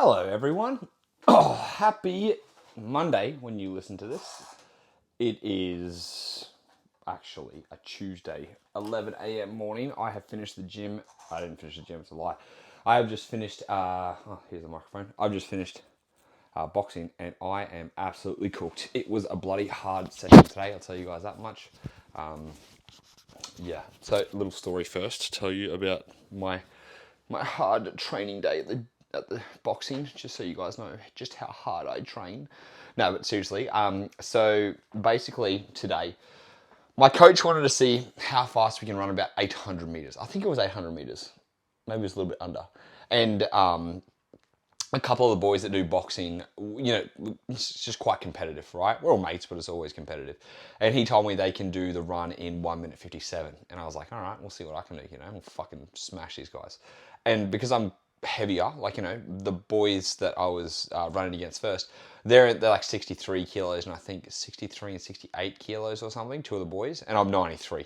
Hello, everyone. Oh, happy Monday when you listen to this. It is actually a Tuesday, 11 a.m. morning. I have finished the gym. I didn't finish the gym, it's a lie. I have just finished, here's the microphone. I've just finished boxing and I am absolutely cooked. It was a bloody hard session today, I'll tell you guys that much. Yeah, so a little story first to tell you about my hard training day at the boxing, just so you guys know just how hard I train. No, but seriously, so basically today, my coach wanted to see how fast we can run about 800 meters. I think it was 800 meters. Maybe it was a little bit under. And a couple of the boys that do boxing, it's just quite competitive, right? We're all mates, but it's always competitive. And he told me they can do the run in 1 minute 57. And I was like, all right, we'll see what I can do, We'll fucking smash these guys. And because I'm heavier, the boys that I was running against first, they're like 63 kilos, and I think 63 and 68 kilos or something, two of the boys. And I'm 93,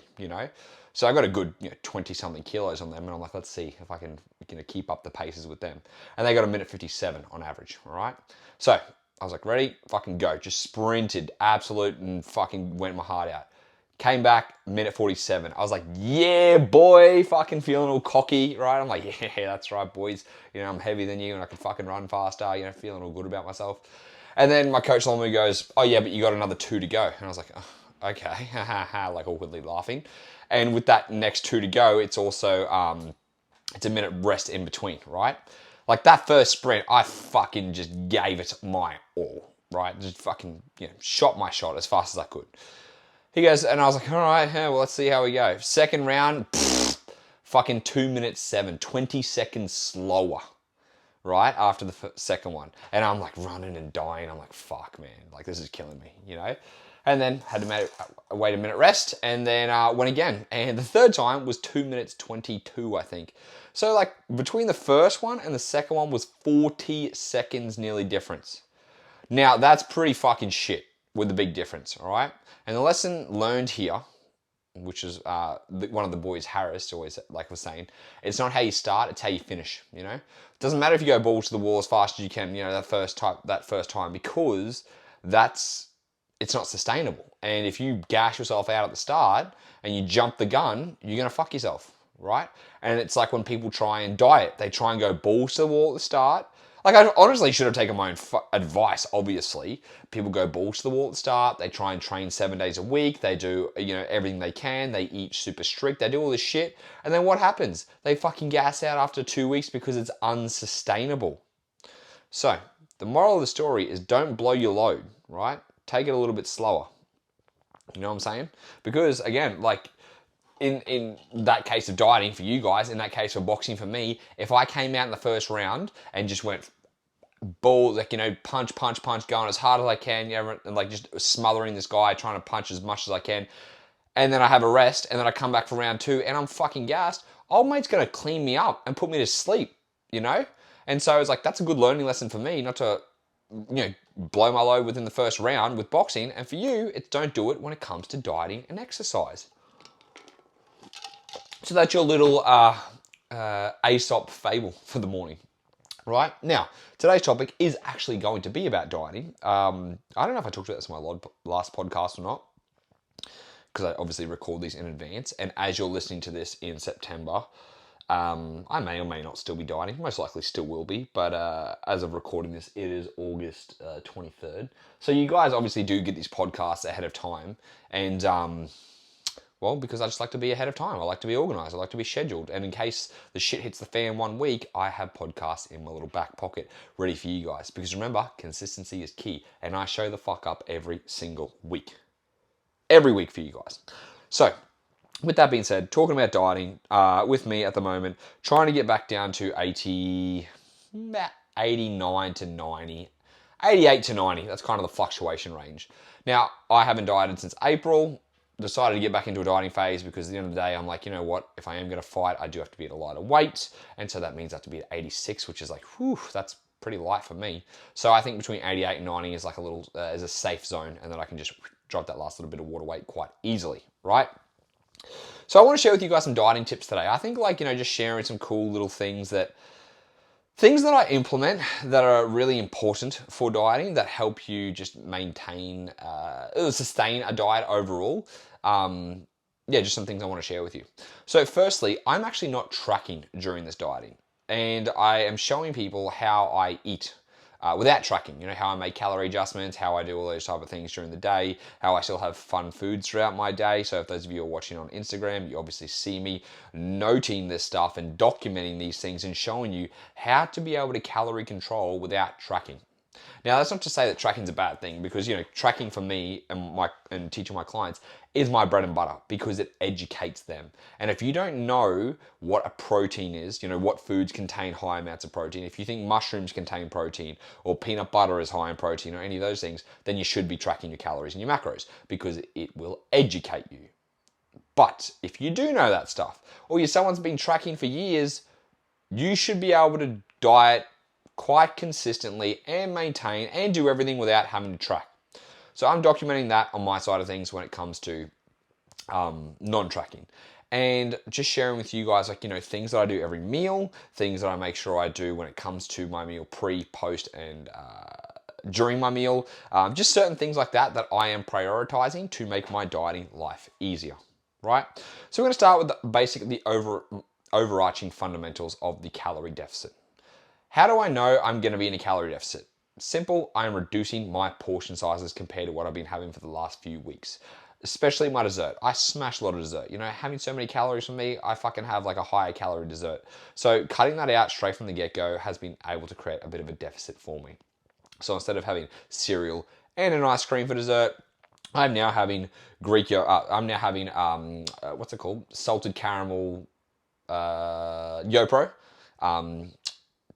So I got a good 20 something kilos on them, and I'm like, let's see if I can keep up the paces with them. And they got a minute 57 on average, all right? So I was like, ready, fucking go. Just sprinted, absolute, and fucking went my heart out. Came back, minute 47. I was like, yeah, boy, fucking feeling all cocky, right? I'm like, yeah, that's right, boys. I'm heavier than you, and I can fucking run faster, feeling all good about myself. And then my coach on me goes, oh yeah, but you got another 2 to go. And I was like, oh, okay, like awkwardly laughing. And with that next 2 to go, it's also, it's a minute rest in between, right? Like that first sprint, I fucking just gave it my all, right? Just fucking, shot my shot as fast as I could. He goes, and I was like, all right, well, let's see how we go. Second round, fucking 2 minutes 7, 20 seconds slower, right? After the second one. And I'm like running and dying. I'm like, fuck, man. Like, this is killing me, And then had to wait a minute rest and then went again. And the third time was 2 minutes 22, I think. So, like, between the first one and the second one was 40 seconds nearly difference. Now, that's pretty fucking shit with the big difference, all right? And the lesson learned here, which is one of the boys, Harris, always was saying, it's not how you start, it's how you finish, It doesn't matter if you go balls to the wall as fast as you can, that first time, because it's not sustainable. And if you gash yourself out at the start and you jump the gun, you're going to fuck yourself, right? And it's like when people try and diet, they try and go balls to the wall at the start. Like, I honestly should have taken my own advice, obviously. People go balls to the wall at the start. They try and train 7 days a week. They do, everything they can. They eat super strict. They do all this shit. And then what happens? They fucking gas out after 2 weeks because it's unsustainable. So, the moral of the story is don't blow your load, right? Take it a little bit slower. You know what I'm saying? Because, again, like, in that case of dieting for you guys, in that case of boxing for me, if I came out in the first round and just went ball, punch, going as hard as I can, and like just smothering this guy, trying to punch as much as I can, and then I have a rest, and then I come back for round 2, and I'm fucking gassed, old mate's gonna clean me up and put me to sleep, And so it's like, that's a good learning lesson for me, not to, blow my load within the first round with boxing, and for you, it's don't do it when it comes to dieting and exercise. So that's your little Aesop fable for the morning. Right? Now, today's topic is actually going to be about dieting. I don't know if I talked about this in my last podcast or not, because I obviously record these in advance. And as you're listening to this in September, I may or may not still be dieting. Most likely still will be. But as of recording this, it is August 23rd. So you guys obviously do get these podcasts ahead of time. And well, because I just like to be ahead of time. I like to be organised. I like to be scheduled. And in case the shit hits the fan 1 week, I have podcasts in my little back pocket ready for you guys. Because remember, consistency is key. And I show the fuck up every single week. Every week for you guys. So, with that being said, talking about dieting with me at the moment, trying to get back down to 89 to 90. 88 to 90. That's kind of the fluctuation range. Now, I haven't dieted since April. Decided to get back into a dieting phase because at the end of the day, I'm like, you know what? If I am going to fight, I do have to be at a lighter weight. And so that means I have to be at 86, which is like, whew, that's pretty light for me. So I think between 88 and 90 is like a little, is a safe zone. And then I can just drop that last little bit of water weight quite easily, right? So I want to share with you guys some dieting tips today. I think just sharing some cool little things that Things that I implement that are really important for dieting that help you just maintain, sustain a diet overall. Yeah, just some things I want to share with you. So firstly, I'm actually not tracking during this dieting, and I am showing people how I eat without tracking. You know, how I make calorie adjustments, how I do all those type of things during the day, how I still have fun foods throughout my day. So if those of you are watching on Instagram, you obviously see me noting this stuff and documenting these things and showing you how to be able to calorie control without tracking. Now, that's not to say that tracking's a bad thing, because, you know, tracking for me and teaching my clients is my bread and butter, because it educates them. And if you don't know what a protein is, you know, what foods contain high amounts of protein, if you think mushrooms contain protein or peanut butter is high in protein or any of those things, then you should be tracking your calories and your macros, because it will educate you. But if you do know that stuff, or someone's been tracking for years, you should be able to diet quite consistently and maintain and do everything without having to track. So I'm documenting that on my side of things when it comes to non-tracking, and just sharing with you guys, like, you know, things that I do every meal, things that I make sure I do when it comes to my meal pre, post, and during my meal, just certain things like that that I am prioritizing to make my dieting life easier, right? So we're going to start with the overarching fundamentals of the calorie deficit. How do I know I'm going to be in a calorie deficit? Simple, I'm reducing my portion sizes compared to what I've been having for the last few weeks. Especially my dessert. I smash a lot of dessert. You know, having so many calories for me, I fucking have like a higher calorie dessert. So cutting that out straight from the get-go has been able to create a bit of a deficit for me. So instead of having cereal and an ice cream for dessert, I'm now having Greek yogurt. I'm now having, what's it called? Salted caramel YoPro.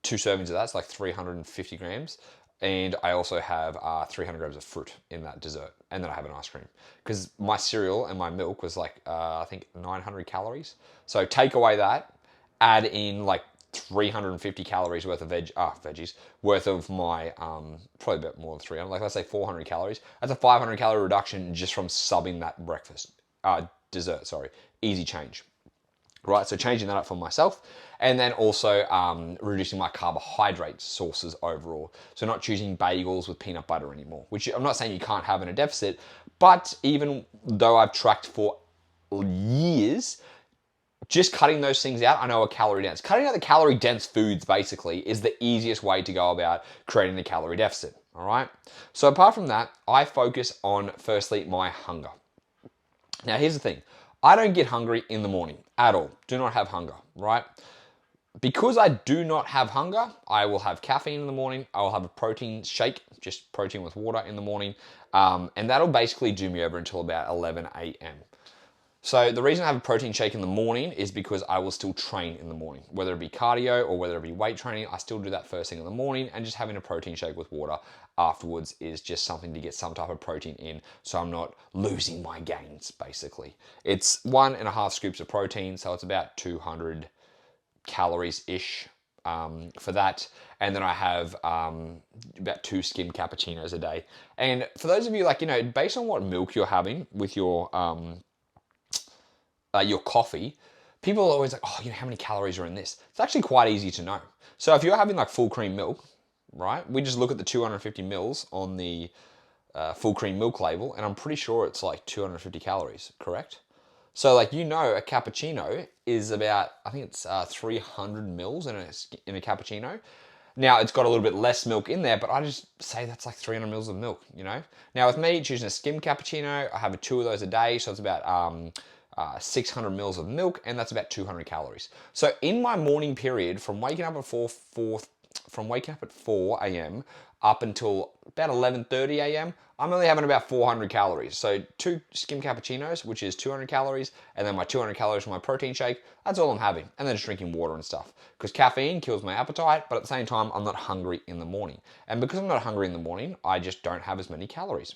2 servings of that, it's like 350 grams. And I also have 300 grams of fruit in that dessert. And then I have an ice cream. Because my cereal and my milk was like, I think 900 calories. So take away that, add in like 350 calories worth of veggies, worth of my, probably a bit more than 300, like let's say 400 calories. That's a 500 calorie reduction just from subbing that dessert, sorry. Easy change. Right, so changing that up for myself, and then also reducing my carbohydrate sources overall. So not choosing bagels with peanut butter anymore, which I'm not saying you can't have in a deficit, but even though I've tracked for years, just cutting those things out, I know are calorie dense. Cutting out the calorie dense foods basically is the easiest way to go about creating the calorie deficit, all right? So apart from that, I focus on, firstly, my hunger. Now here's the thing. I don't get hungry in the morning at all. Do not have hunger, right? Because I do not have hunger, I will have caffeine in the morning. I will have a protein shake, just protein with water in the morning. And that'll basically do me over until about 11 a.m. So the reason I have a protein shake in the morning is because I will still train in the morning, whether it be cardio or whether it be weight training. I still do that first thing in the morning, and just having a protein shake with water afterwards is just something to get some type of protein in, so I'm not losing my gains, basically. It's 1.5 scoops of protein, so it's about 200 calories-ish for that. And then I have about 2 skim cappuccinos a day. And for those of you, like, you know, based on what milk you're having with your coffee, people are always like, oh, you know, how many calories are in this? It's actually quite easy to know. So if you're having like full cream milk, right, we just look at the 250 mils on the full cream milk label, and I'm pretty sure it's like 250 calories, correct? So like, you know, a cappuccino is about, I think it's 300 mils in a cappuccino. Now, it's got a little bit less milk in there, but I just say that's like 300 mils of milk, you know? Now, with me choosing a skim cappuccino, I have 2 of those a day, so it's about 600 mils of milk, and that's about 200 calories. So in my morning period, from waking up at 4 a.m. up until about 11:30 a.m., I'm only having about 400 calories. So 2 skim cappuccinos, which is 200 calories, and then my 200 calories from my protein shake, that's all I'm having. And then just drinking water and stuff. Because caffeine kills my appetite, but at the same time, I'm not hungry in the morning. And because I'm not hungry in the morning, I just don't have as many calories.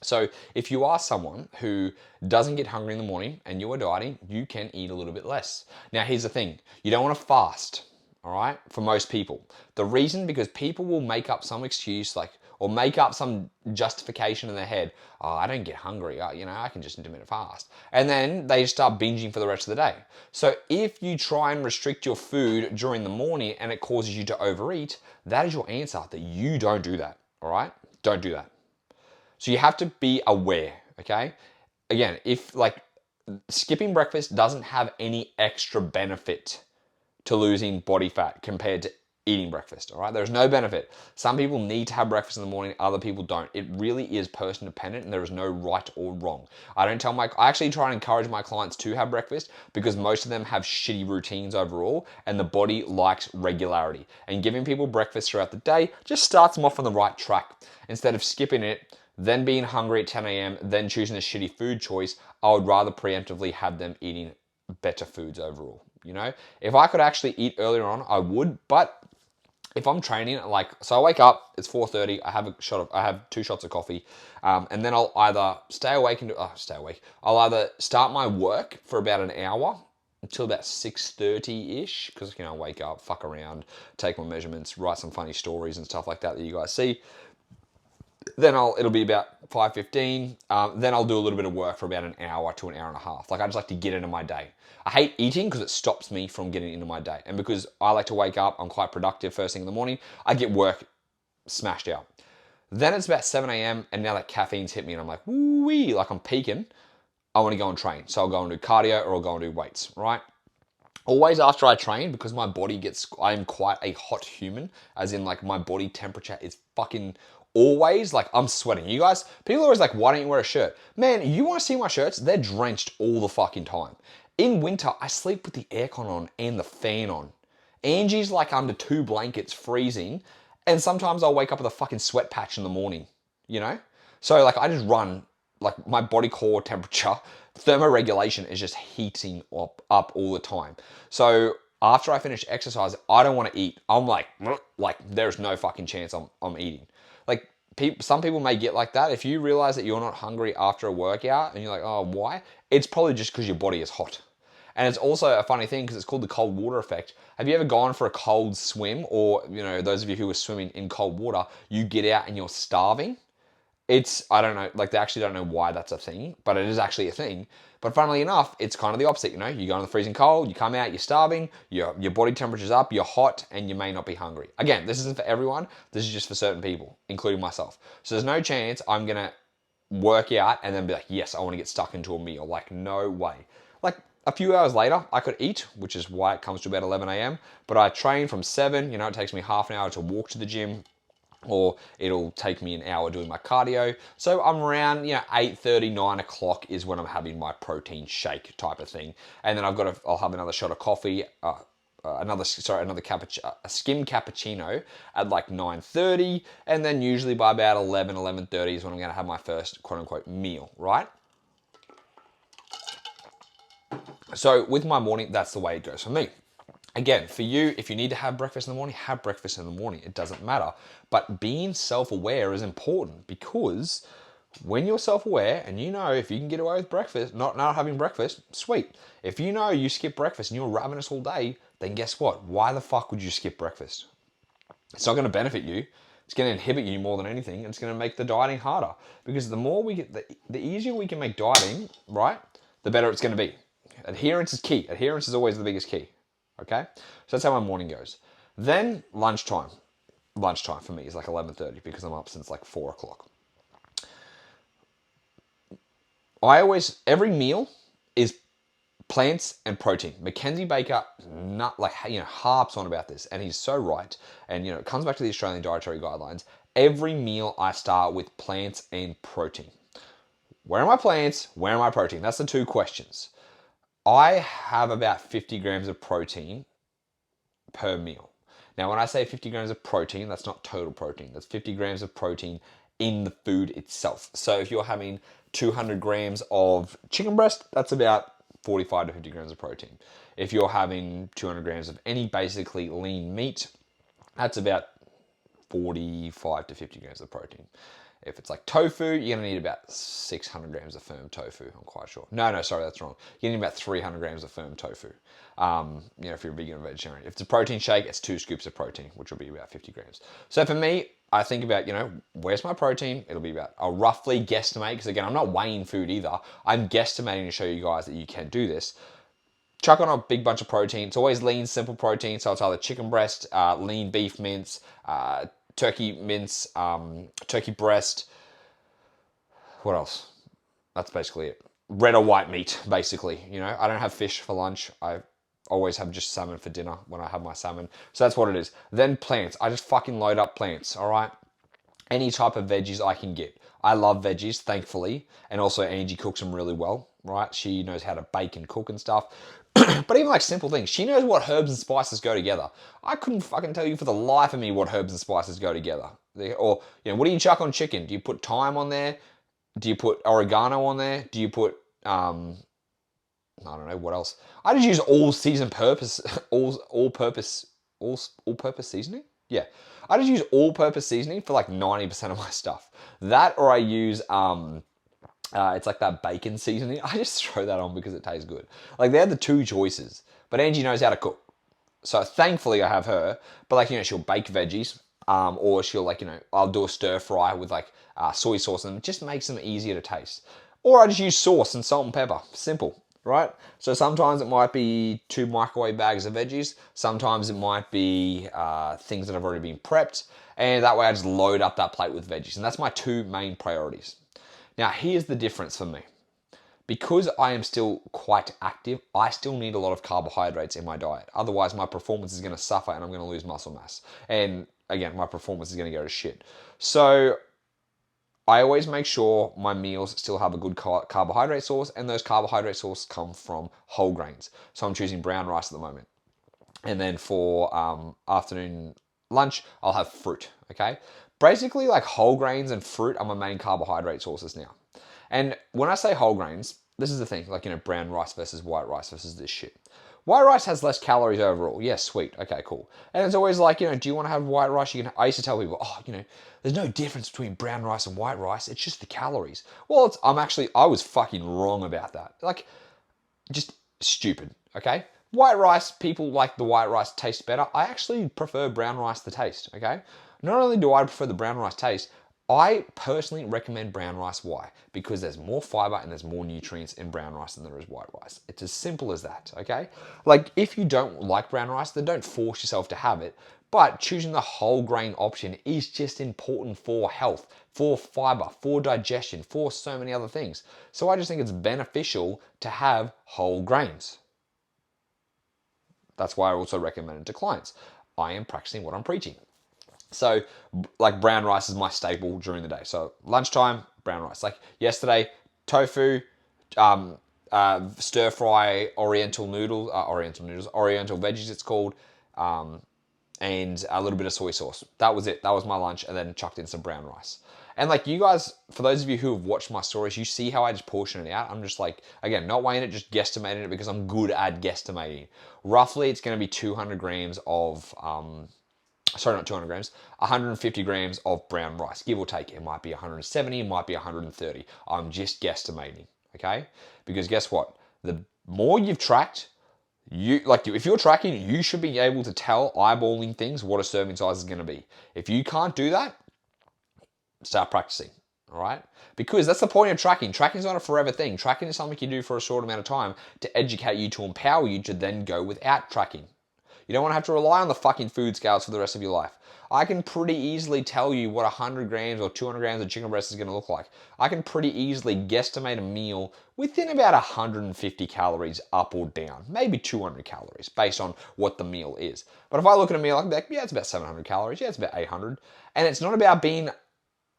So if you are someone who doesn't get hungry in the morning and you are dieting, you can eat a little bit less. Now, here's the thing. You don't want to fast, all right, for most people. The reason, because people will make up some excuse like, or make up some justification in their head. Oh, I don't get hungry. I can just intermittent fast. And then they start binging for the rest of the day. So if you try and restrict your food during the morning and it causes you to overeat, that is your answer, that you don't do that. All right? Don't do that. So you have to be aware, okay? Again, if like skipping breakfast doesn't have any extra benefit to losing body fat compared to eating breakfast, all right? There's no benefit. Some people need to have breakfast in the morning, other people don't. It really is person dependent and there is no right or wrong. I actually try and encourage my clients to have breakfast because most of them have shitty routines overall and the body likes regularity. And giving people breakfast throughout the day just starts them off on the right track. Instead of skipping it, then being hungry at 10 a.m., then choosing a shitty food choice, I would rather preemptively have them eating better foods overall. If I could actually eat earlier on, I would, but if I'm training, so I wake up, it's 4:30, I have 2 shots of coffee, and then I'll either I'll either start my work for about an hour until about 6:30-ish, because, I wake up, fuck around, take my measurements, write some funny stories and stuff like that you guys see. Then it'll be about 5:15. Then I'll do a little bit of work for about an hour to an hour and a half. I just like to get into my day. I hate eating because it stops me from getting into my day. And because I like to wake up, I'm quite productive first thing in the morning, I get work smashed out. Then it's about 7 a.m. and now that caffeine's hit me and I'm like, woo-wee, like I'm peaking. I want to go and train. So I'll go and do cardio or I'll go and do weights, right? Always after I train, because my body I'm quite a hot human, as in like my body temperature is fucking always like I'm sweating. You guys, people are always like, why don't you wear a shirt? Man, you want to see my shirts? They're drenched all the fucking time. In winter, I sleep with the aircon on and the fan on. Angie's like under 2 blankets freezing, and sometimes I'll wake up with a fucking sweat patch in the morning, So like I just run, like my body core temperature, thermoregulation is just heating up all the time. So after I finish exercise, I don't want to eat. I'm like there's no fucking chance I'm eating. Like some people may get like that. If you realize that you're not hungry after a workout and you're like, oh, why? It's probably just because your body is hot. And it's also a funny thing because it's called the cold water effect. Have you ever gone for a cold swim, or, those of you who are swimming in cold water, you get out and you're starving? I don't know, like they actually don't know why that's a thing, but it is actually a thing. But funnily enough, it's kind of the opposite, You go in the freezing cold, you come out, you're starving, your body temperature's up, you're hot, and you may not be hungry. Again, this isn't for everyone, this is just for certain people, including myself. So there's no chance I'm gonna work out and then be like, yes, I want to get stuck into a meal. Like, no way. Like, a few hours later, I could eat, which is why it comes to about 11 a.m. But I train from 7, it takes me half an hour to walk to the gym, or it'll take me an hour doing my cardio. So I'm around, 8:30, 9 o'clock is when I'm having my protein shake type of thing. And then I'll have another shot of coffee, another a skim cappuccino at like 9:30. And then usually by about 11:30 is when I'm going to have my first quote unquote meal, right? So with my morning, that's the way it goes for me. Again, for you, if you need to have breakfast in the morning, have breakfast in the morning. It doesn't matter. But being self-aware is important, because when you're self-aware and if you can get away with breakfast, not having breakfast, sweet. If you skip breakfast and you're ravenous all day, then guess what? Why the fuck would you skip breakfast? It's not going to benefit you. It's going to inhibit you more than anything. And it's going to make the dieting harder, because the more the easier we can make dieting, right, the better it's going to be. Adherence is key. Adherence is always the biggest key. Okay? So that's how my morning goes. Then lunchtime. Lunchtime for me is like 11:30 because I'm up since like 4 o'clock. Every meal is plants and protein. Mackenzie Baker harps on about this, and he's so right. And it comes back to the Australian Dietary Guidelines. Every meal I start with plants and protein. Where are my plants? Where are my protein? That's the 2 questions. I have about 50 grams of protein per meal. Now, when I say 50 grams of protein, that's not total protein. That's 50 grams of protein in the food itself. So if you're having 200 grams of chicken breast, that's about 45 to 50 grams of protein. If you're having 200 grams of any basically lean meat, that's about 45 to 50 grams of protein. If it's like tofu, you're going to need about 600 grams of firm tofu, I'm quite sure. No, sorry, that's wrong. You're going to need about 300 grams of firm tofu, if you're a vegan or vegetarian. If it's a protein shake, it's 2 scoops of protein, which will be about 50 grams. So for me, I think about, where's my protein? It'll be about, I'll roughly guesstimate, because again, I'm not weighing food either. I'm guesstimating to show you guys that you can do this. Chuck on a big bunch of protein. It's always lean, simple protein. So it's either chicken breast, lean beef mince, turkey mince, turkey breast. What else? That's basically it. Red or white meat, basically. I don't have fish for lunch. I always have just salmon for dinner when I have my salmon. So that's what it is. Then plants. I just fucking load up plants, all right? Any type of veggies I can get. I love veggies, thankfully. And also Angie cooks them really well, right? She knows how to bake and cook and stuff. But even like simple things, she knows what herbs and spices go together. I couldn't fucking tell you for the life of me what herbs and spices go together. Or, what do you chuck on chicken? Do you put thyme on there? Do you put oregano on there? Do you put, I don't know, what else? I just use all-purpose seasoning? Yeah. I just use all-purpose seasoning for like 90% of my stuff. That, or I use, it's like that bacon seasoning. I just throw that on because it tastes good. Like, they're the 2 choices. But Angie knows how to cook. So thankfully I have her. But like, she'll bake veggies. Or she'll like, I'll do a stir fry with like soy sauce, and it just makes them easier to taste. Or I just use sauce and salt and pepper. Simple, right? So sometimes it might be 2 microwave bags of veggies. Sometimes it might be things that have already been prepped. And that way I just load up that plate with veggies. And that's my 2 main priorities. Now, here's the difference for me. Because I am still quite active, I still need a lot of carbohydrates in my diet. Otherwise, my performance is going to suffer and I'm going to lose muscle mass. And again, my performance is going to go to shit. So I always make sure my meals still have a good carbohydrate source, and those carbohydrate sources come from whole grains. So I'm choosing brown rice at the moment. And then for afternoon lunch, I'll have fruit, okay? Basically, like whole grains and fruit are my main carbohydrate sources now. And when I say whole grains, this is the thing, like, brown rice versus white rice versus this shit. White rice has less calories overall. Yes, sweet. Okay, cool. And it's always like, do you want to have white rice? I used to tell people, there's no difference between brown rice and white rice. It's just the calories. Well, I was fucking wrong about that. Like, just stupid, okay? White rice, people like the white rice taste better. I actually prefer brown rice to taste, okay? Not only do I prefer the brown rice taste, I personally recommend brown rice. Why? Because there's more fiber and there's more nutrients in brown rice than there is white rice. It's as simple as that, okay? Like, if you don't like brown rice, then don't force yourself to have it. But choosing the whole grain option is just important for health, for fiber, for digestion, for so many other things. So I just think it's beneficial to have whole grains. That's why I also recommend it to clients. I am practicing what I'm preaching. So, like, brown rice is my staple during the day. So, lunchtime, brown rice. Like, yesterday, tofu, stir fry oriental veggies it's called, and a little bit of soy sauce. That was it. That was my lunch, and then chucked in some brown rice. And like, you guys, for those of you who have watched my stories, you see how I just portion it out. I'm just like, again, not weighing it, just guesstimating it because I'm good at guesstimating. Roughly, it's going to be 200 grams of... sorry, not 200 grams, 150 grams of brown rice, give or take. It might be 170, it might be 130. I'm just guesstimating, okay? Because guess what? The more you've tracked, if you're tracking, you should be able to tell, eyeballing things, what a serving size is going to be. If you can't do that, start practicing, all right? Because that's the point of tracking. Tracking is not a forever thing. Tracking is something you do for a short amount of time to educate you, to empower you to then go without tracking. You don't want to have to rely on the fucking food scales for the rest of your life. I can pretty easily tell you what 100 grams or 200 grams of chicken breast is going to look like. I can pretty easily guesstimate a meal within about 150 calories up or down. Maybe 200 calories based on what the meal is. But if I look at a meal like that, yeah, it's about 700 calories. Yeah, it's about 800. And it's not about being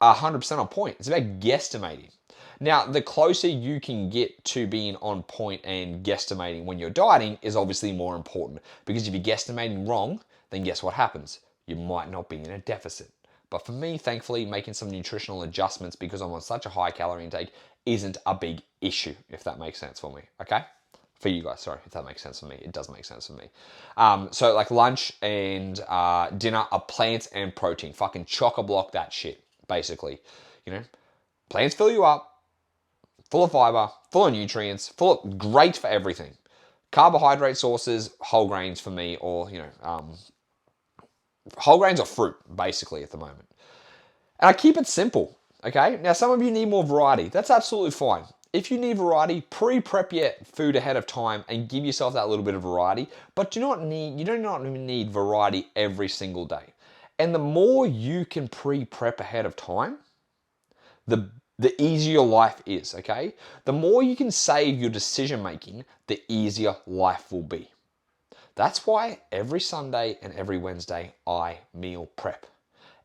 100% on point. It's about guesstimating. Now, the closer you can get to being on point and guesstimating when you're dieting is obviously more important, because if you're guesstimating wrong, then guess what happens? You might not be in a deficit. But for me, thankfully, making some nutritional adjustments because I'm on such a high calorie intake isn't a big issue, if that makes sense for me, okay? For you guys, sorry, if that makes sense for me. It does make sense for me. So like lunch and dinner are plants and protein. Fucking chock-a-block that shit, basically. Plants fill you up, full of fiber, full of nutrients, great for everything. Carbohydrate sources, whole grains for me, or whole grains or fruit, basically, at the moment. And I keep it simple, okay? Now, some of you need more variety. That's absolutely fine. If you need variety, pre-prep your food ahead of time and give yourself that little bit of variety. But you do not need variety every single day. And the more you can pre-prep ahead of time, the easier your life is, okay? The more you can save your decision making, the easier life will be. That's why every Sunday and every Wednesday I meal prep.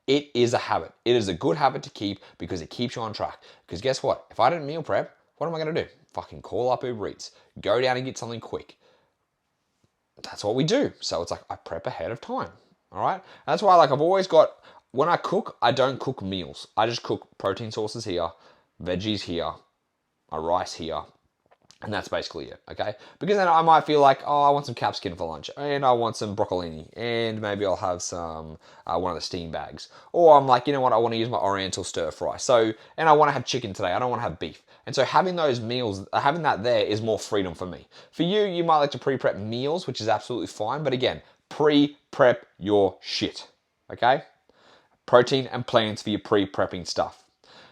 It is a habit. It is a good habit to keep because it keeps you on track. Because guess what? If I didn't meal prep, what am I going to do? Fucking call up Uber Eats. Go down and get something quick. That's what we do. So it's like I prep ahead of time. All right? And that's why I've always got, when I cook, I don't cook meals. I just cook protein sources here, veggies here, my rice here, and that's basically it, okay? Because then I might feel like, oh, I want some capsicum for lunch, and I want some broccolini, and maybe I'll have some, one of the steam bags. Or I'm like, you know what, I want to use my oriental stir fry. So, and I want to have chicken today, I don't want to have beef. And so having those meals, having that there is more freedom for me. For you, you might like to pre-prep meals, which is absolutely fine, but again, pre-prep your shit, okay? Protein and plants for your pre-prepping stuff.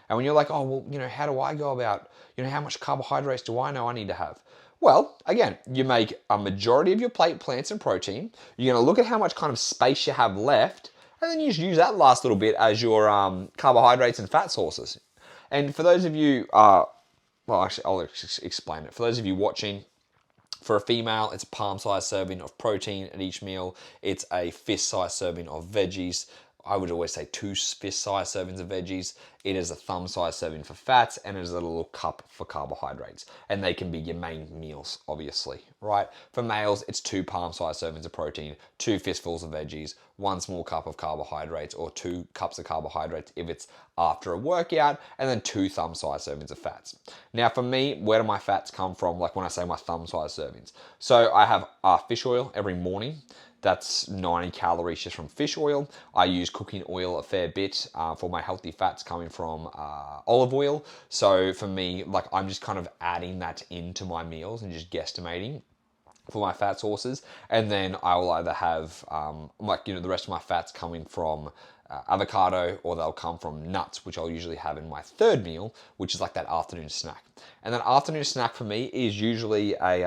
And when you're like, oh, well, how do I go about, how much carbohydrates do I know I need to have? Well, again, you make a majority of your plate plants and protein. You're going to look at how much kind of space you have left, and then you just use that last little bit as your carbohydrates and fat sources. And for those of you, actually, I'll explain it. For those of you watching, for a female, it's a palm-sized serving of protein at each meal. It's a fist-sized serving of veggies. I would always say 2 fist-sized servings of veggies. It is a thumb-sized serving for fats, and it is a little cup for carbohydrates. And they can be your main meals, obviously, right? For males, it's 2 palm-sized servings of protein, 2 fistfuls of veggies, 1 small cup of carbohydrates, or 2 cups of carbohydrates if it's after a workout, and then 2 thumb-sized servings of fats. Now, for me, where do my fats come from? Like when I say my thumb-sized servings. So I have fish oil every morning. That's 90 calories just from fish oil. I use cooking oil a fair bit for my healthy fats coming from olive oil. So for me, I'm just kind of adding that into my meals and just guesstimating for my fat sources. And then I will either have the rest of my fats coming from avocado, or they'll come from nuts, which I'll usually have in my third meal, which is like that afternoon snack. And that afternoon snack for me is usually I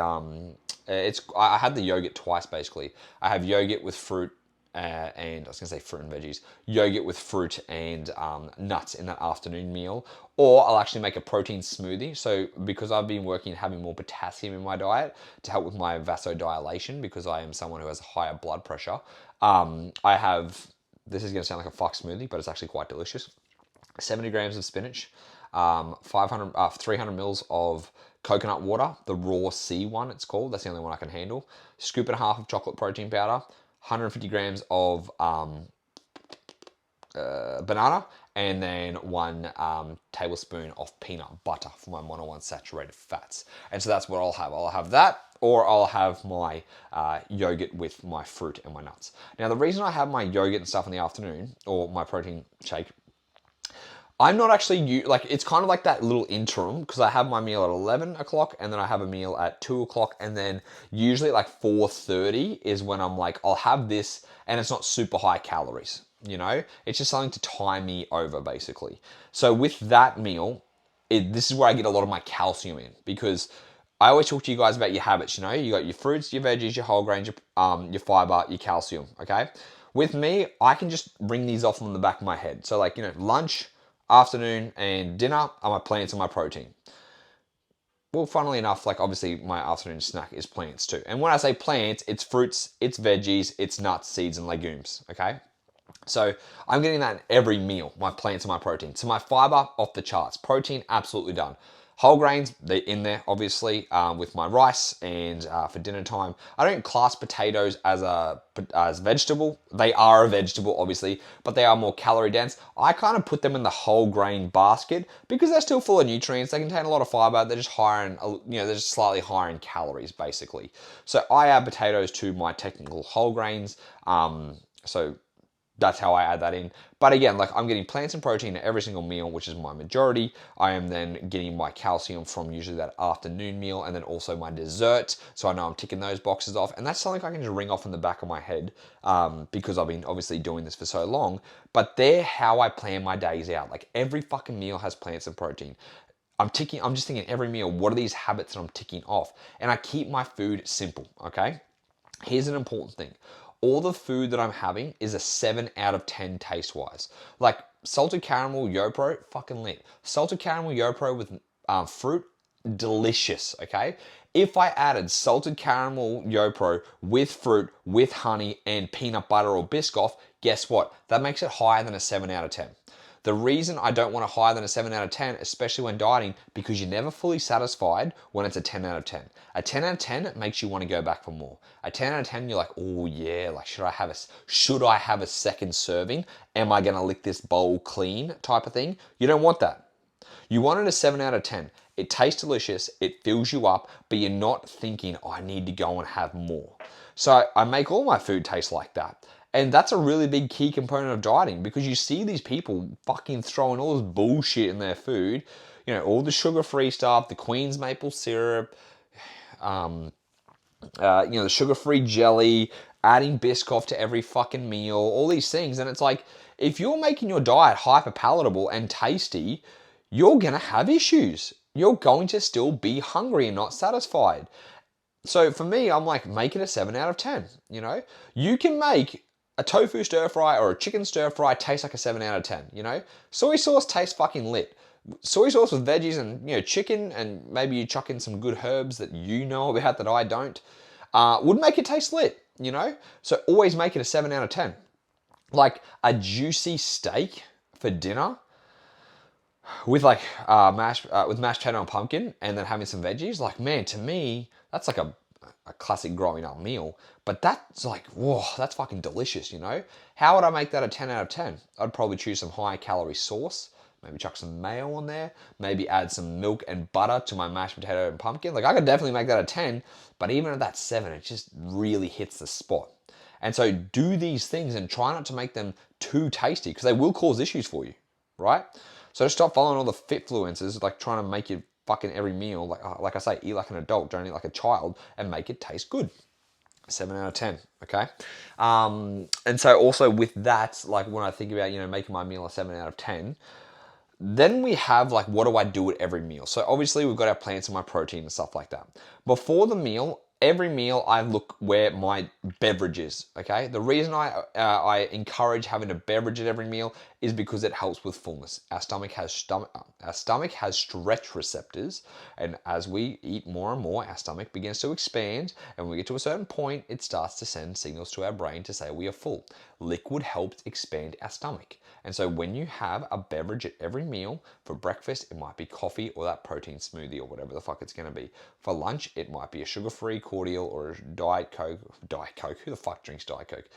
had the yogurt twice basically. I have yogurt with fruit and I was gonna say fruit and veggies, yogurt with fruit and nuts in that afternoon meal. Or I'll actually make a protein smoothie. So because I've been having more potassium in my diet to help with my vasodilation, because I am someone who has higher blood pressure, I have, this is gonna sound like a fuck smoothie, but it's actually quite delicious. 70 grams of spinach, 300 mils of coconut water, the raw C one it's called, that's the only one I can handle. Scoop and a half of chocolate protein powder, 150 grams of banana, and then 1 tablespoon of peanut butter for my monounsaturated fats. And so that's what I'll have. I'll have that, or I'll have my yogurt with my fruit and my nuts. Now, the reason I have my yogurt and stuff in the afternoon, or my protein shake, I'm not actually, it's kind of like that little interim, because I have my meal at 11 o'clock, and then I have a meal at 2 o'clock, and then usually at 4:30 is when I'm like, I'll have this, and it's not super high calories, It's just something to tie me over, basically. So with that meal, this is where I get a lot of my calcium in, because I always talk to you guys about your habits, You got your fruits, your veggies, your whole grains, your fiber, your calcium, okay? With me, I can just ring these off on the back of my head. So lunch, afternoon, and dinner are my plants and my protein. Well, funnily enough, obviously my afternoon snack is plants too. And when I say plants, it's fruits, it's veggies, it's nuts, seeds, and legumes, okay? So I'm getting that in every meal, my plants and my protein. So my fiber, off the charts. Protein, absolutely done. Whole grains, they're in there, obviously, with my rice and for dinner time. I don't class potatoes as vegetable. They are a vegetable, obviously, but they are more calorie dense. I kind of put them in the whole grain basket because they're still full of nutrients. They contain a lot of fiber. They're just they're just slightly higher in calories, basically. So I add potatoes to my technical whole grains. So that's how I add that in. But again, like I'm getting plants and protein at every single meal, which is my majority. I am then getting my calcium from usually that afternoon meal and then also my dessert. So I know I'm ticking those boxes off. And that's something I can just ring off in the back of my head because I've been obviously doing this for so long. But they're how I plan my days out. Like every fucking meal has plants and protein. I'm just thinking every meal, what are these habits that I'm ticking off? And I keep my food simple, okay? Here's an important thing. All the food that I'm having is a 7 out of 10 taste-wise. Like salted caramel YoPro, fucking lit. Salted caramel YoPro with fruit, delicious, okay? If I added salted caramel YoPro with fruit, with honey, and peanut butter or Biscoff, guess what? That makes it higher than a 7 out of 10. The reason I don't want a higher than a 7 out of 10, especially when dieting, because you're never fully satisfied when it's a 10 out of 10. A 10 out of 10 makes you want to go back for more. A 10 out of 10, you're like, oh yeah, like should I have a second serving? Am I gonna lick this bowl clean type of thing? You don't want that. You want it a 7 out of 10. It tastes delicious, it fills you up, but you're not thinking, oh, I need to go and have more. So I make all my food taste like that. And that's a really big key component of dieting because you see these people fucking throwing all this bullshit in their food. You know, all the sugar-free stuff, the Queen's maple syrup, the sugar-free jelly, adding Biscoff to every fucking meal, all these things. And it's like, if you're making your diet hyper palatable and tasty, you're going to have issues. You're going to still be hungry and not satisfied. So for me, I'm like, make it a 7 out of 10, you know? You can make a tofu stir fry or a chicken stir fry taste like a 7 out of 10, you know? Soy sauce tastes fucking lit. Soy sauce with veggies and, chicken and maybe you chuck in some good herbs that you know about that I don't, would make it taste lit, you know? So always make it a 7 out of 10. Like a juicy steak for dinner with like mashed potato and pumpkin and then having some veggies, like man, to me, that's like a classic growing up meal. But that's like, whoa, that's fucking delicious, you know? How would I make that a 10 out of 10? I'd probably choose some high calorie sauce, maybe chuck some mayo on there, maybe add some milk and butter to my mashed potato and pumpkin. Like I could definitely make that a 10, but even at that 7, it just really hits the spot. And so do these things and try not to make them too tasty because they will cause issues for you, right? So stop following all the fitfluencers, like trying to make you fucking every meal, like I say, eat like an adult, don't eat like a child, and make it taste good. 7 out of 10, okay? And so also with that, like when I think about, making my meal a 7 out of 10, then we have like, what do I do at every meal? So obviously we've got our plants and my protein and stuff like that. Before the meal, every meal I look where my beverage is, okay? The reason I encourage having a beverage at every meal is because it helps with fullness. Our stomach has stretch receptors, and as we eat more and more, our stomach begins to expand, and when we get to a certain point, it starts to send signals to our brain to say we are full. Liquid helps expand our stomach. And so when you have a beverage at every meal, for breakfast, it might be coffee or that protein smoothie or whatever the fuck it's going to be. For lunch, it might be a sugar-free cordial or a Diet Coke. Who the fuck drinks Diet Coke?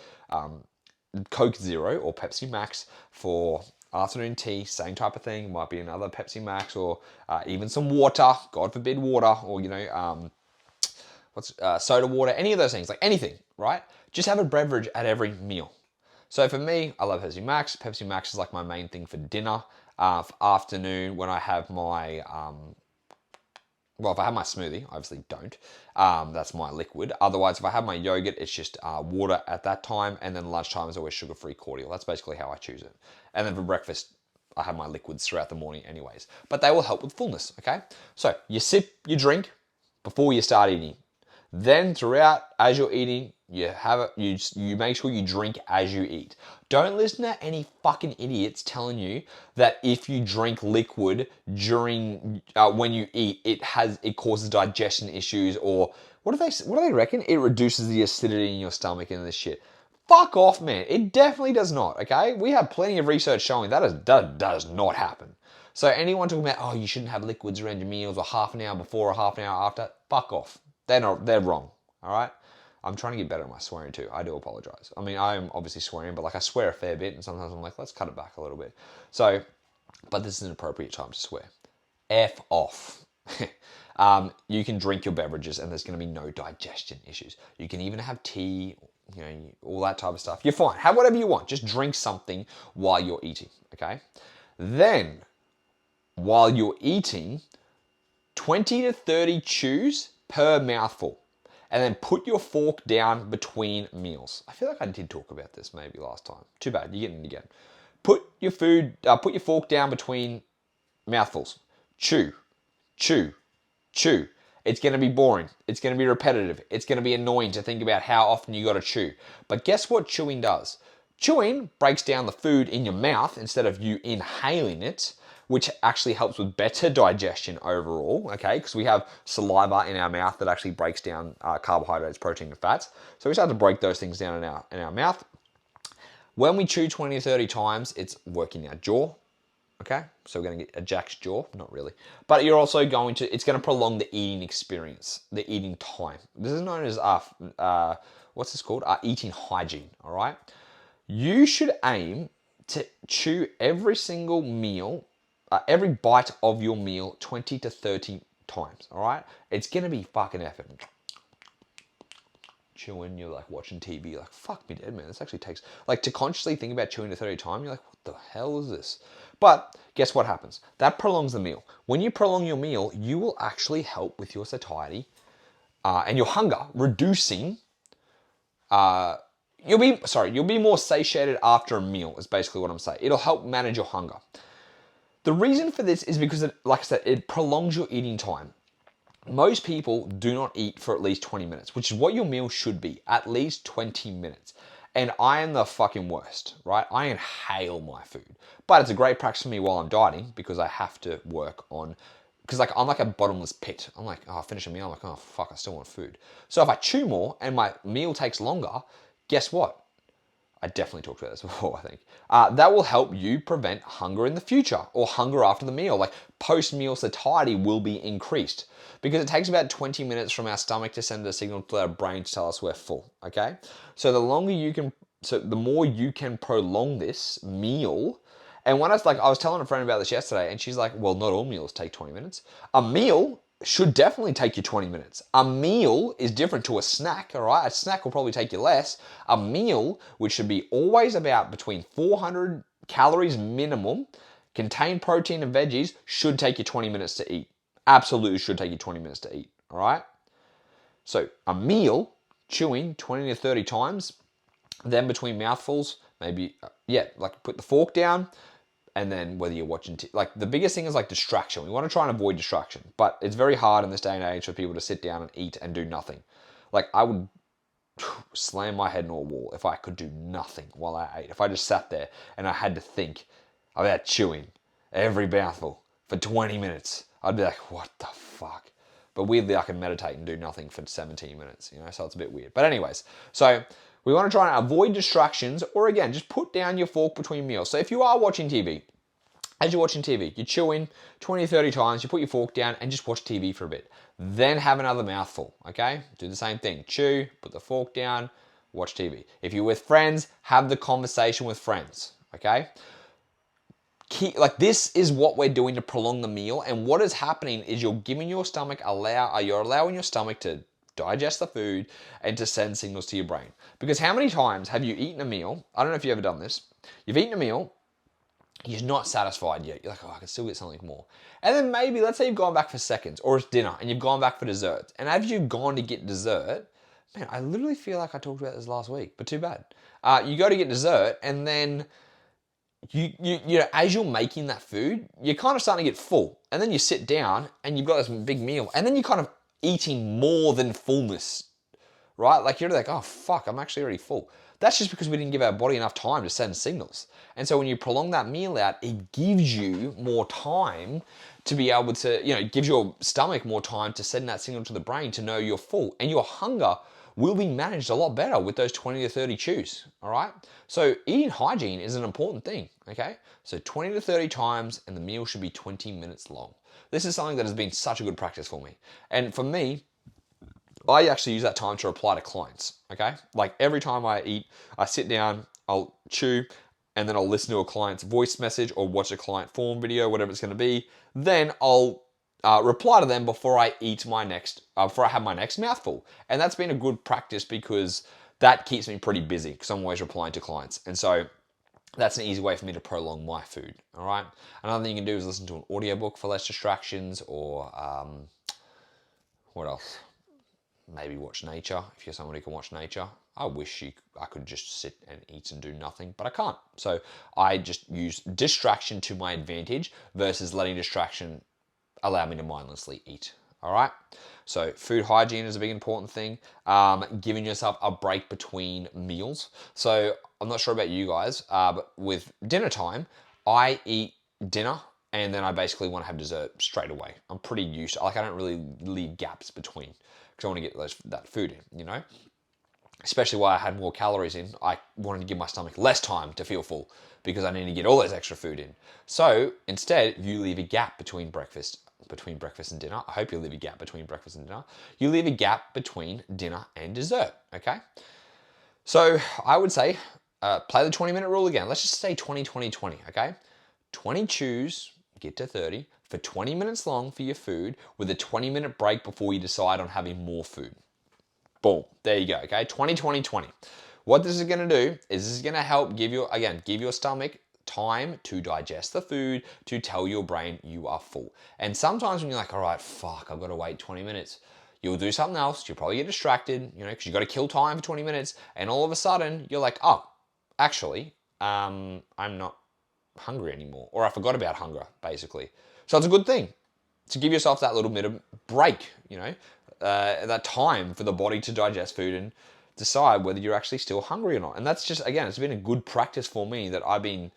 Coke Zero or Pepsi Max. For afternoon tea, same type of thing. Might be another Pepsi Max or even some water. God forbid water, or soda water. Any of those things, like anything, right? Just have a beverage at every meal. So for me, I love Pepsi Max. Pepsi Max is like my main thing for dinner. For afternoon, when I have my if I have my smoothie, I obviously don't. That's my liquid. Otherwise, if I have my yogurt, it's just water at that time. And then lunchtime is always sugar-free cordial. That's basically how I choose it. And then for breakfast, I have my liquids throughout the morning anyways. But they will help with fullness, okay? So you sip, you drink before you start eating. Then throughout, as you're eating, you make sure you drink as you eat. Don't listen to any fucking idiots telling you that if you drink liquid during when you eat, it causes digestion issues, or what do they reckon? It reduces the acidity in your stomach and this shit. Fuck off, man. It definitely does not, okay? We have plenty of research showing that does not happen. So anyone talking about, oh, you shouldn't have liquids around your meals or half an hour before or half an hour after, fuck off. They're wrong, all right? I'm trying to get better at my swearing too. I do apologize. I mean, I'm obviously swearing, but like I swear a fair bit, and sometimes I'm like, let's cut it back a little bit. So, but this is an appropriate time to swear. F off. You can drink your beverages and there's going to be no digestion issues. You can even have tea, all that type of stuff. You're fine. Have whatever you want. Just drink something while you're eating, okay? Then, while you're eating, 20 to 30 chews per mouthful. And then put your fork down between meals. I feel like I did talk about this maybe last time. Too bad, you're getting it again. Put your fork down between mouthfuls. Chew, chew, chew. It's going to be boring. It's going to be repetitive. It's going to be annoying to think about how often you got to chew. But guess what chewing does? Chewing breaks down the food in your mouth instead of you inhaling it, which actually helps with better digestion overall, okay? Because we have saliva in our mouth that actually breaks down carbohydrates, protein, and fats. So we just have to break those things down in our mouth. When we chew 20 to 30 times, it's working our jaw, okay? So we're going to get a jacked jaw, not really. But you're also it's going to prolong the eating experience, the eating time. This is known as, what's this called? Eating hygiene, all right? You should aim to chew every single meal, every bite of your meal 20 to 30 times, all right? It's going to be fucking effort. Chewing, you're like watching TV, you're like, fuck me dead, man. This actually takes, like, to consciously think about chewing to 30 times, you're like, what the hell is this? But guess what happens? That prolongs the meal. When you prolong your meal, you will actually help with your satiety and your hunger, reducing, you'll be more satiated after a meal is basically what I'm saying. It'll help manage your hunger. The reason for this is because, like I said, it prolongs your eating time. Most people do not eat for at least 20 minutes, which is what your meal should be, at least 20 minutes. And I am the fucking worst, right? I inhale my food. But it's a great practice for me while I'm dieting because I have to work on, because like I'm like a bottomless pit. I'm like, I finish a meal, I'm like, oh fuck, I still want food. So if I chew more and my meal takes longer, guess what? I definitely talked about this before, I think. That will help you prevent hunger in the future or hunger after the meal. Like post-meal satiety will be increased because it takes about 20 minutes from our stomach to send a signal to our brain to tell us we're full, okay? So the more you can prolong this meal, and when I was telling a friend about this yesterday and she's like, well, not all meals take 20 minutes. A meal should definitely take you 20 minutes. A meal is different to a snack, all right? A snack will probably take you less. A meal, which should be always about between 400 calories minimum, contain protein and veggies, should take you 20 minutes to eat. Absolutely should take you 20 minutes to eat, all right? So a meal, chewing 20 to 30 times, then between mouthfuls, maybe, like put the fork down, and then whether you're watching, like the biggest thing is like distraction. We want to try and avoid distraction, but it's very hard in this day and age for people to sit down and eat and do nothing. Like I would slam my head into a wall if I could do nothing while I ate. If I just sat there and I had to think about chewing every mouthful for 20 minutes, I'd be like, what the fuck? But weirdly, I can meditate and do nothing for 17 minutes, so it's a bit weird. But anyways, so we want to try and avoid distractions, or again, just put down your fork between meals. So if you are watching TV, as you're watching TV, you're chewing 20, 30 times, you put your fork down and just watch TV for a bit. Then have another mouthful, okay? Do the same thing. Chew, put the fork down, watch TV. If you're with friends, have the conversation with friends, okay? This is what we're doing to prolong the meal, and what is happening is you're allowing your stomach to digest the food and to send signals to your brain. Because how many times have you eaten a meal? I don't know if you've ever done this. You've eaten a meal, you're not satisfied yet. You're like, oh, I can still get something more. And then maybe, let's say you've gone back for seconds, or it's dinner, and you've gone back for dessert. And as you've gone to get dessert, man, I literally feel like I talked about this last week, but too bad. You go to get dessert, and then as you're making that food, you're kind of starting to get full. And then you sit down, and you've got this big meal, and then you're kind of eating more than fullness, right? Like you're like, oh fuck, I'm actually already full. That's just because we didn't give our body enough time to send signals. And so when you prolong that meal out, it gives you more time to be able to, it gives your stomach more time to send that signal to the brain to know you're full. And your hunger will be managed a lot better with those 20 to 30 chews, all right? So eating hygiene is an important thing, okay? So 20 to 30 times, and the meal should be 20 minutes long. This is something that has been such a good practice for me. And for me, I actually use that time to reply to clients, okay? Like every time I eat, I sit down, I'll chew, and then I'll listen to a client's voice message or watch a client form video, whatever it's going to be. Then I'll reply to them before I have my next mouthful. And that's been a good practice because that keeps me pretty busy because I'm always replying to clients. And so that's an easy way for me to prolong my food, all right? Another thing you can do is listen to an audiobook for less distractions, or what else? Maybe watch nature if you're someone who can watch nature. I wish I could just sit and eat and do nothing, but I can't. So I just use distraction to my advantage versus letting distraction allow me to mindlessly eat. All right. So food hygiene is a big important thing. Giving yourself a break between meals. So I'm not sure about you guys, but with dinner time, I eat dinner and then I basically want to have dessert straight away. I'm pretty used to, like, I don't really leave gaps between because I want to get that food in, you know? Especially while I had more calories in, I wanted to give my stomach less time to feel full because I need to get all this extra food in. So instead, you leave a gap between breakfast and dinner. I hope you leave a gap between breakfast and dinner. You leave a gap between dinner and dessert, okay? So I would say, play the 20-minute rule again. Let's just say 20, 20, 20, okay? 20 chews, get to 30, for 20 minutes long for your food with a 20-minute break before you decide on having more food. Boom, there you go, okay? 20, 20, 20. What this is gonna do is this is gonna help give your stomach time to digest the food, to tell your brain you are full. And sometimes when you're like, all right, fuck, I've got to wait 20 minutes, you'll do something else, you'll probably get distracted, you know, because you've got to kill time for 20 minutes, and all of a sudden, you're like, oh, actually, I'm not hungry anymore, or I forgot about hunger, basically. So it's a good thing to give yourself that little bit of break, you know, that time for the body to digest food and decide whether you're actually still hungry or not. And that's just, again, it's been a good practice for me that I've been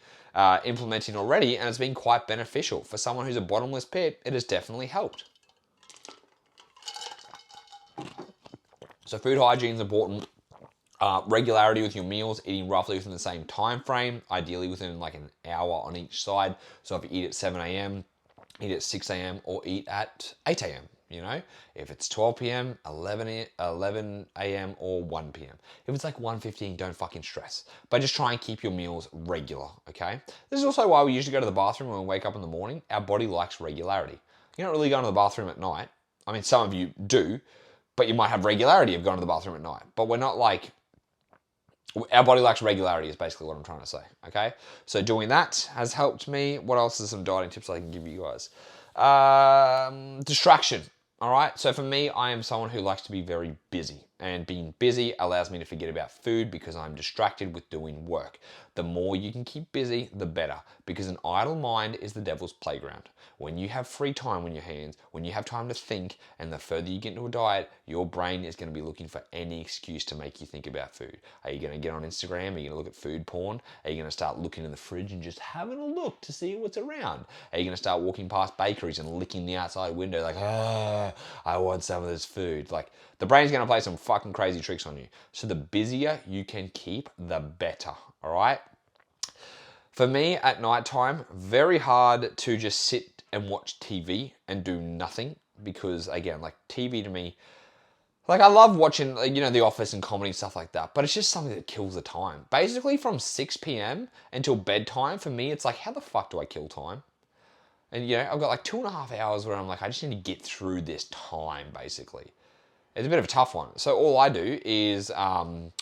implementing already, and it's been quite beneficial. For someone who's a bottomless pit, it has definitely helped. So food hygiene is important. Regularity with your meals, eating roughly within the same time frame, ideally within like an hour on each side. So if you eat at 7 a.m., eat at 6 a.m. or eat at 8 a.m. You know, if it's 12 p.m., 11 a.m. or 1 p.m. If it's like 1:15, don't fucking stress. But just try and keep your meals regular, okay? This is also why we usually go to the bathroom when we wake up in the morning. Our body likes regularity. You're not really going to the bathroom at night. I mean, some of you do, but you might have regularity of going to the bathroom at night. But we're not like, our body likes regularity is basically what I'm trying to say, okay? So doing that has helped me. What else are some dieting tips I can give you guys? Distraction, all right? So for me, I am someone who likes to be very busy. And being busy allows me to forget about food because I'm distracted with doing work. The more you can keep busy, the better, because an idle mind is the devil's playground. When you have free time on your hands, when you have time to think, and the further you get into a diet, your brain is going to be looking for any excuse to make you think about food. Are you going to get on Instagram? Are you going to look at food porn? Are you going to start looking in the fridge and just having a look to see what's around? Are you going to start walking past bakeries and licking the outside window like, I want some of this food? Like, the brain's going to play some fucking crazy tricks on you. So the busier you can keep, the better, all right? For me, at nighttime, very hard to just sit and watch TV and do nothing because, again, like TV to me, like I love watching, you know, The Office and comedy and stuff like that, but it's just something that kills the time. Basically from 6 p.m. until bedtime, for me, it's like, how the fuck do I kill time? And, you know, I've got like 2.5 hours where I'm like, I just need to get through this time, basically. It's a bit of a tough one. So all I do is, I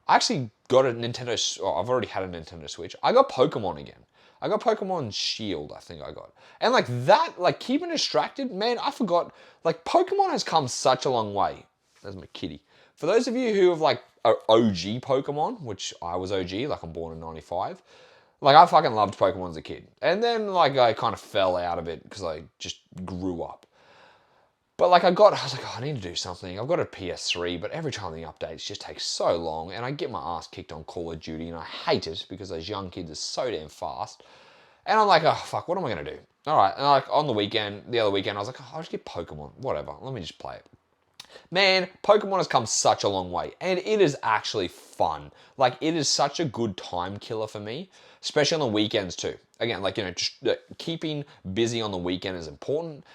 actually got a Nintendo, I've already had a Nintendo Switch. I got Pokemon again. I got Pokemon Shield, I think I got. And like that, like keeping distracted, man, I forgot, like Pokemon has come such a long way. There's my kitty. For those of you who have like OG Pokemon, which I was OG, like I'm born in 95, like I fucking loved Pokemon as a kid. And then like I kind of fell out of it because I just grew up. But like I was like, oh, I need to do something. I've got a PS3, but every time the updates just take so long and I get my ass kicked on Call of Duty and I hate it because those young kids are so damn fast. And I'm like, oh, fuck, what am I going to do? All right, and like on the other weekend, I was like, oh, I'll just get Pokemon, whatever. Let me just play it. Man, Pokemon has come such a long way, and it is actually fun. Like, it is such a good time killer for me, especially on the weekends too. Again, like, you know, just keeping busy on the weekend is important.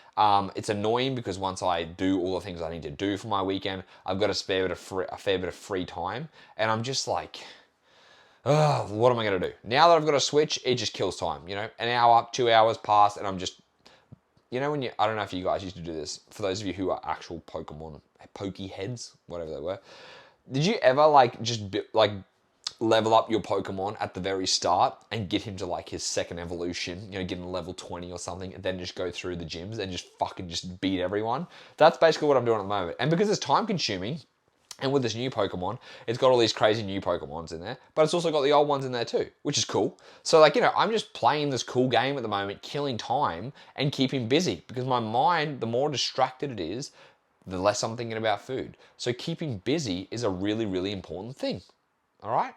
It's annoying because once I do all the things I need to do for my weekend, I've got a fair bit of free time, and I'm just like, what am I going to do? Now that I've got a Switch, it just kills time, you know? An hour, 2 hours pass, and I'm just, you know, I don't know if you guys used to do this, for those of you who are actual Pokemon Pokey heads, whatever they were, Did you ever like level up your Pokemon at the very start and get him to like his second evolution, you know, get him to level 20 or something, and then just go through the gyms and just fucking just beat everyone? That's basically what I'm doing at the moment. And because it's time consuming, and with this new Pokemon, it's got all these crazy new Pokemons in there, but it's also got the old ones in there too, which is cool. So like, you know, I'm just playing this cool game at the moment, killing time and keeping busy, because my mind, the more distracted it is, the less I'm thinking about food. So keeping busy is a really, really important thing. All right.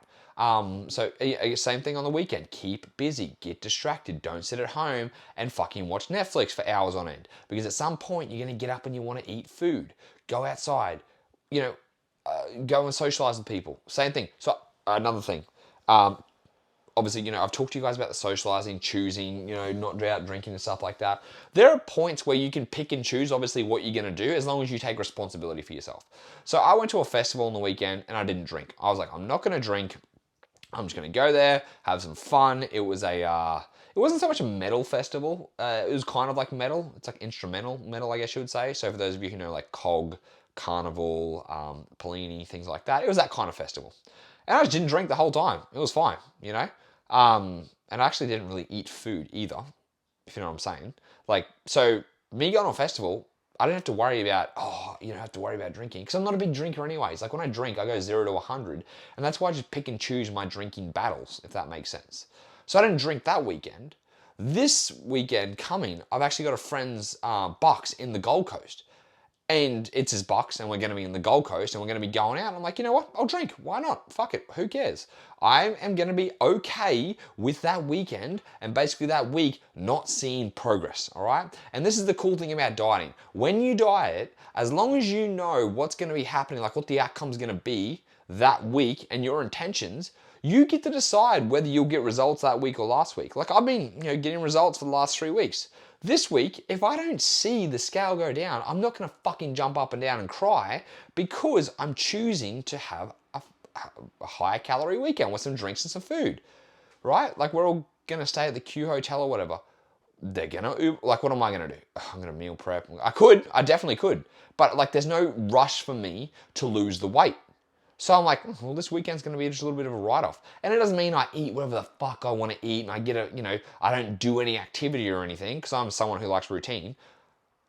So same thing on the weekend. Keep busy, get distracted. Don't sit at home and fucking watch Netflix for hours on end, because at some point you're going to get up and you want to eat food. Go outside, you know, go and socialize with people. Same thing. So another thing, obviously, you know, I've talked to you guys about the socializing, choosing, you know, not out drinking and stuff like that. There are points where you can pick and choose, obviously, what you're going to do, as long as you take responsibility for yourself. So I went to a festival on the weekend and I didn't drink. I was like, I'm not going to drink. I'm just going to go there, have some fun. It was it wasn't so much a metal festival. It was kind of like metal. It's like instrumental metal, I guess you would say. So for those of you who know like Cog, Carnival, Pellini, things like that, it was that kind of festival. And I just didn't drink the whole time. It was fine, you know? And I actually didn't really eat food either, if you know what I'm saying. Like, so me going on a festival, I don't have to worry about, have to worry about drinking, because I'm not a big drinker anyways. Like when I drink, I go 0 to 100. And that's why I just pick and choose my drinking battles, if that makes sense. So I didn't drink that weekend. This weekend coming, I've actually got a friend's Bucks in the Gold Coast. And it's his Bucks, and we're going to be in the Gold Coast, and we're going to be going out. I'm like, you know what? I'll drink. Why not? Fuck it. Who cares? I am going to be okay with that weekend and basically that week not seeing progress, all right? And this is the cool thing about dieting. When you diet, as long as you know what's going to be happening, like what the outcome's going to be that week and your intentions, you get to decide whether you'll get results that week or last week. Like I've been, you know, getting results for the last 3 weeks. This week, if I don't see the scale go down, I'm not going to fucking jump up and down and cry, because I'm choosing to have a higher calorie weekend with some drinks and some food, right? Like we're all going to stay at the Q Hotel or whatever. They're going to, like, what am I going to do? I'm going to meal prep. I definitely could. But like there's no rush for me to lose the weight. So I'm like, well, this weekend's going to be just a little bit of a write-off. And it doesn't mean I eat whatever the fuck I want to eat and I don't do any activity or anything, because I'm someone who likes routine.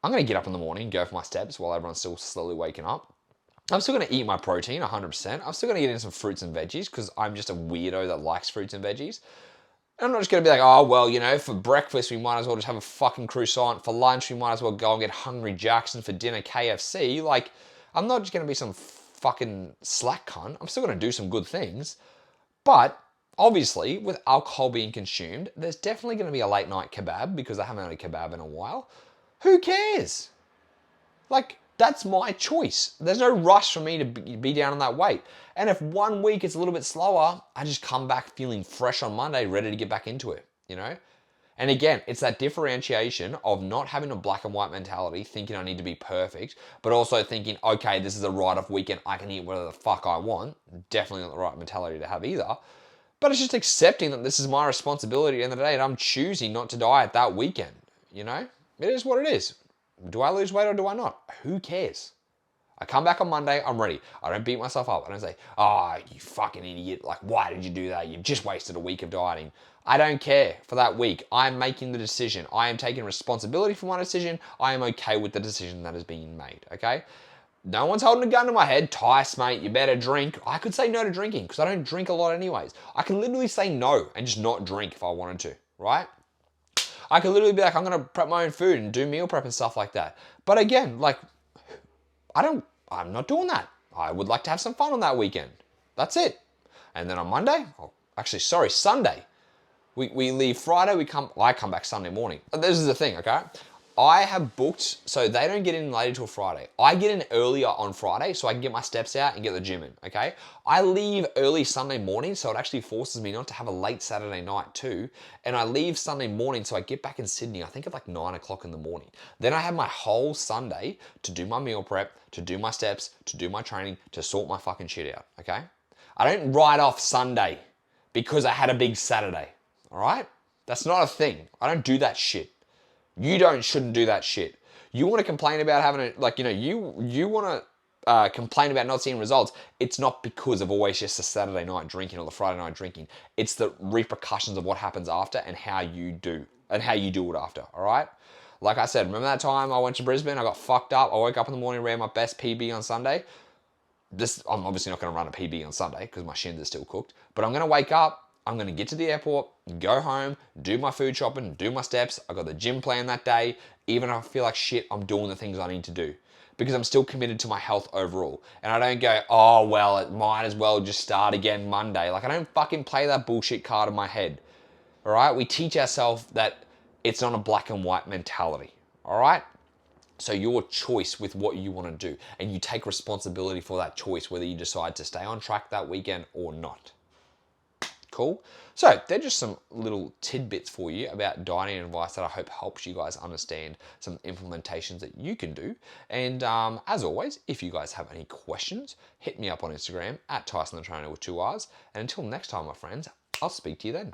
I'm going to get up in the morning, go for my steps while everyone's still slowly waking up. I'm still going to eat my protein 100%. I'm still going to get in some fruits and veggies, because I'm just a weirdo that likes fruits and veggies. And I'm not just going to be like, oh, well, you know, for breakfast we might as well just have a fucking croissant. For lunch we might as well go and get Hungry Jack's, and for dinner KFC. Like, I'm not just going to be some fucking slack cunt. I'm still going to do some good things. But obviously, with alcohol being consumed, there's definitely going to be a late night kebab, because I haven't had a kebab in a while. Who cares? Like, that's my choice. There's no rush for me to be down on that weight. And if 1 week it's a little bit slower, I just come back feeling fresh on Monday, ready to get back into it, you know? And again, it's that differentiation of not having a black and white mentality, thinking I need to be perfect, but also thinking, okay, this is a write-off weekend, I can eat whatever the fuck I want. Definitely not the right mentality to have either. But it's just accepting that this is my responsibility at the end of the day, and I'm choosing not to diet that weekend, you know? It is what it is. Do I lose weight or do I not? Who cares? I come back on Monday, I'm ready. I don't beat myself up. I don't say, oh, you fucking idiot. Like, why did you do that? You've just wasted a week of dieting. I don't care for that week. I am making the decision. I am taking responsibility for my decision. I am okay with the decision that is being made, okay? No one's holding a gun to my head. Tice, mate, you better drink. I could say no to drinking, because I don't drink a lot anyways. I can literally say no and just not drink if I wanted to, right? I could literally be like, I'm going to prep my own food and do meal prep and stuff like that. But again, like, I'm not doing that. I would like to have some fun on that weekend. That's it. And then on Monday, Sunday. We leave Friday, I come back Sunday morning. This is the thing, okay? I have booked, so they don't get in later till Friday. I get in earlier on Friday so I can get my steps out and get the gym in, okay? I leave early Sunday morning, so it actually forces me not to have a late Saturday night too. And I leave Sunday morning, so I get back in Sydney, I think at like 9 o'clock in the morning. Then I have my whole Sunday to do my meal prep, to do my steps, to do my training, to sort my fucking shit out, okay? I don't write off Sunday because I had a big Saturday, all right? That's not a thing. I don't do that shit. You shouldn't do that shit. You want to complain about having you want to complain about not seeing results, it's not because of always just the Saturday night drinking or the Friday night drinking. It's the repercussions of what happens after and how you do it after. All right. Like I said, remember that time I went to Brisbane? I got fucked up. I woke up in the morning, ran my best PB on Sunday. I'm obviously not going to run a PB on Sunday because my shins are still cooked. But I'm going to wake up. I'm going to get to the airport, go home, do my food shopping, do my steps. I got the gym plan that day. Even if I feel like shit, I'm doing the things I need to do because I'm still committed to my health overall. And I don't go, oh, well, it might as well just start again Monday. Like, I don't fucking play that bullshit card in my head. All right? We teach ourselves that it's not a black and white mentality. All right? So your choice with what you want to do, and you take responsibility for that choice, whether you decide to stay on track that weekend or not. Cool? So they're just some little tidbits for you about dieting advice that I hope helps you guys understand some implementations that you can do. And as always, if you guys have any questions, hit me up on Instagram at tysonthetrainerr with 2 R's. And until next time, my friends, I'll speak to you then.